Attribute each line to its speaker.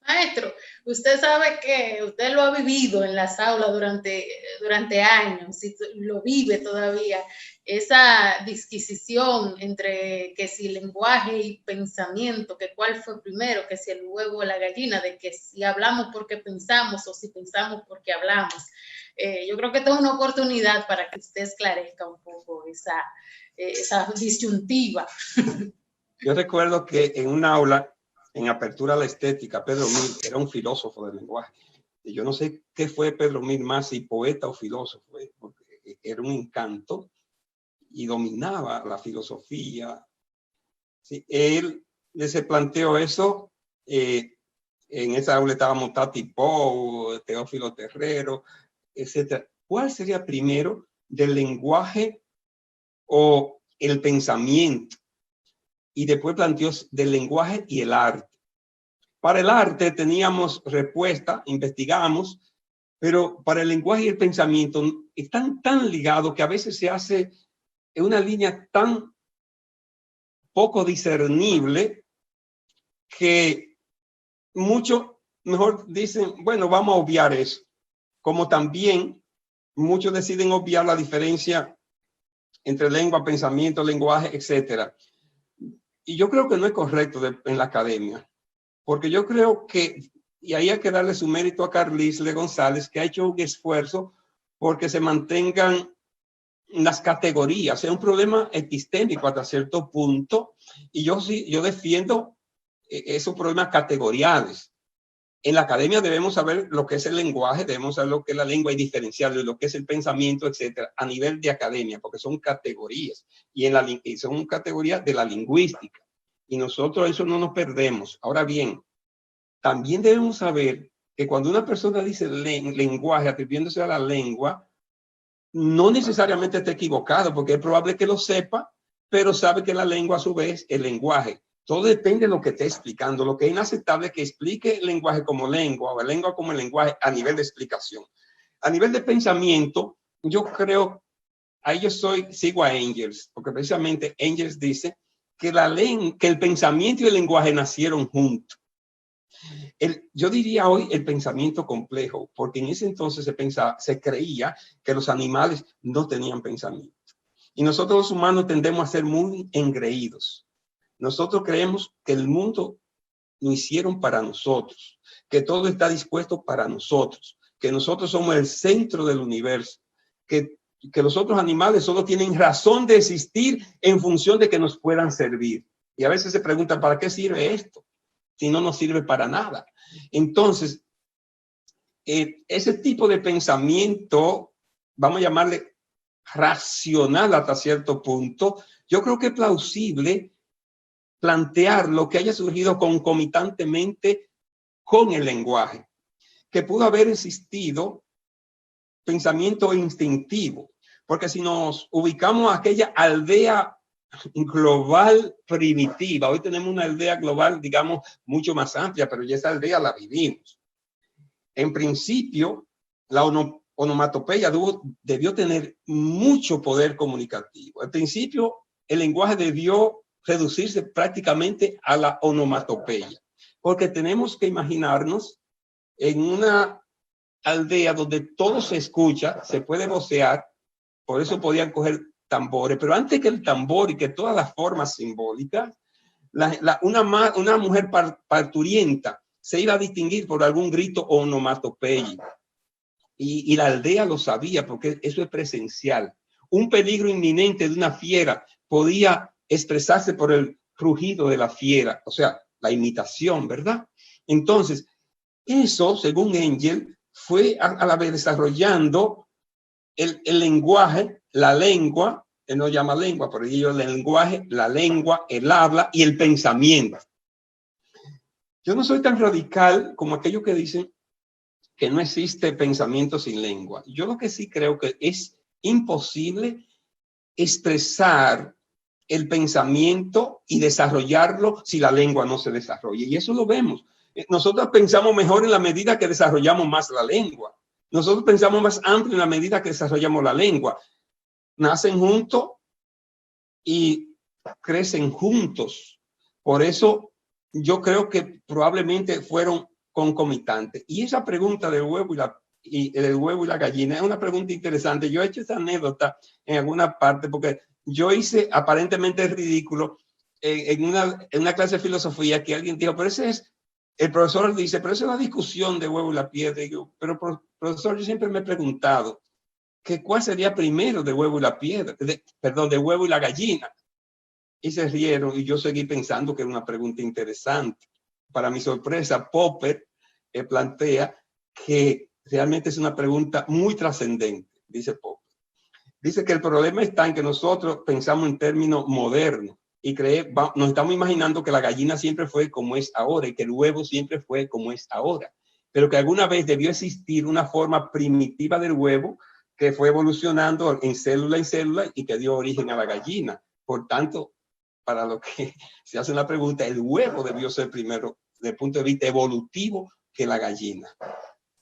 Speaker 1: Maestro, usted sabe que usted lo ha vivido en las aulas durante años y lo vive todavía, esa disquisición entre que si lenguaje y pensamiento, que cuál fue primero, que si el huevo o la gallina, de que si hablamos porque pensamos o si pensamos porque hablamos. Yo creo que esta es una oportunidad para que usted esclarezca un poco esa disyuntiva.
Speaker 2: Yo recuerdo que en un aula, en Apertura a la Estética, Pedro Mil era un filósofo del lenguaje. Y yo no sé qué fue Pedro Mil más, si poeta o filósofo, porque era un encanto y dominaba la filosofía. Sí, él se planteó eso. En esa aula estábamos Tati Pou, Teófilo Terrero, etc. ¿Cuál sería primero, del lenguaje o el pensamiento? Y después planteó del lenguaje y el arte. Para el arte teníamos respuesta, investigamos, pero para el lenguaje y el pensamiento están tan ligados que a veces se hace en una línea tan poco discernible que muchos mejor dicen, bueno, vamos a obviar eso. Como también muchos deciden obviar la diferencia entre lengua, pensamiento, lenguaje, etc. Y yo creo que no es correcto en la academia, porque yo creo que, y ahí hay que darle su mérito a Carlisle González, que ha hecho un esfuerzo porque se mantengan las categorías. Es un problema epistémico hasta cierto punto, y yo defiendo esos problemas categoriales. En la academia debemos saber lo que es el lenguaje, debemos saber lo que es la lengua y diferenciarlo, lo que es el pensamiento, etcétera, a nivel de academia, porque son categorías y son categorías de la lingüística. Y nosotros eso no nos perdemos. Ahora bien, también debemos saber que cuando una persona dice lenguaje, atribuyéndose a la lengua, no necesariamente está equivocado, porque es probable que lo sepa, pero sabe que la lengua a su vez es el lenguaje. Todo depende de lo que esté explicando. Lo que es inaceptable es que explique el lenguaje como lengua o la lengua como el lenguaje a nivel de explicación. A nivel de pensamiento, yo creo, ahí sigo a Engels, porque precisamente Engels dice que el pensamiento y el lenguaje nacieron juntos. Yo diría hoy el pensamiento complejo, porque en ese entonces se creía que los animales no tenían pensamiento. Y nosotros los humanos tendemos a ser muy engreídos. Nosotros creemos que el mundo lo hicieron para nosotros, que todo está dispuesto para nosotros, que nosotros somos el centro del universo, que los otros animales solo tienen razón de existir en función de que nos puedan servir. Y a veces se preguntan, ¿para qué sirve esto? Si no nos sirve para nada. Entonces, ese tipo de pensamiento, vamos a llamarle racional hasta cierto punto, yo creo que es plausible plantear lo que haya surgido concomitantemente con el lenguaje, que pudo haber existido pensamiento instintivo, porque si nos ubicamos a aquella aldea global primitiva, hoy tenemos una aldea global, digamos, mucho más amplia, pero ya esa aldea la vivimos. En principio, la onomatopeya debió tener mucho poder comunicativo. Al principio, el lenguaje debió reducirse prácticamente a la onomatopeya, porque tenemos que imaginarnos en una aldea donde todo se escucha, se puede vocear, por eso podían coger tambores, pero antes que el tambor y que todas las formas simbólicas, una mujer parturienta se iba a distinguir por algún grito onomatopeico. Y la aldea lo sabía porque eso es presencial. Un peligro inminente de una fiera podía expresarse por el rugido de la fiera, o sea, la imitación, ¿verdad? Entonces, eso, según Engels, fue a la vez desarrollando el lenguaje, la lengua, él no llama lengua, pero ellos el lenguaje, la lengua, el habla y el pensamiento. Yo no soy tan radical como aquellos que dicen que no existe pensamiento sin lengua. Yo lo que sí creo que es imposible expresar el pensamiento y desarrollarlo si la lengua no se desarrolla. Y eso lo vemos. Nosotros pensamos mejor en la medida que desarrollamos más la lengua. Nosotros pensamos más amplio en la medida que desarrollamos la lengua. Nacen juntos y crecen juntos. Por eso yo creo que probablemente fueron concomitante. Y esa pregunta del huevo y la gallina es una pregunta interesante. Yo he hecho esa anécdota en alguna parte porque yo hice aparentemente ridículo en una clase de filosofía que alguien dijo, pero ese es, el profesor dice, pero esa es la discusión de huevo y la piedra. Y yo, pero profesor, yo siempre me he preguntado que cuál sería primero de huevo y la piedra, perdón, de huevo y la gallina. Y se rieron y yo seguí pensando que era una pregunta interesante. Para mi sorpresa, Popper plantea que realmente es una pregunta muy trascendente, dice Popper. Dice que el problema está en que nosotros pensamos en términos modernos y nos estamos imaginando que la gallina siempre fue como es ahora y que el huevo siempre fue como es ahora, pero que alguna vez debió existir una forma primitiva del huevo que fue evolucionando en célula y que dio origen a la gallina. Por tanto, para lo que se hace la pregunta, el huevo debió ser primero, desde el punto de vista evolutivo, que la gallina.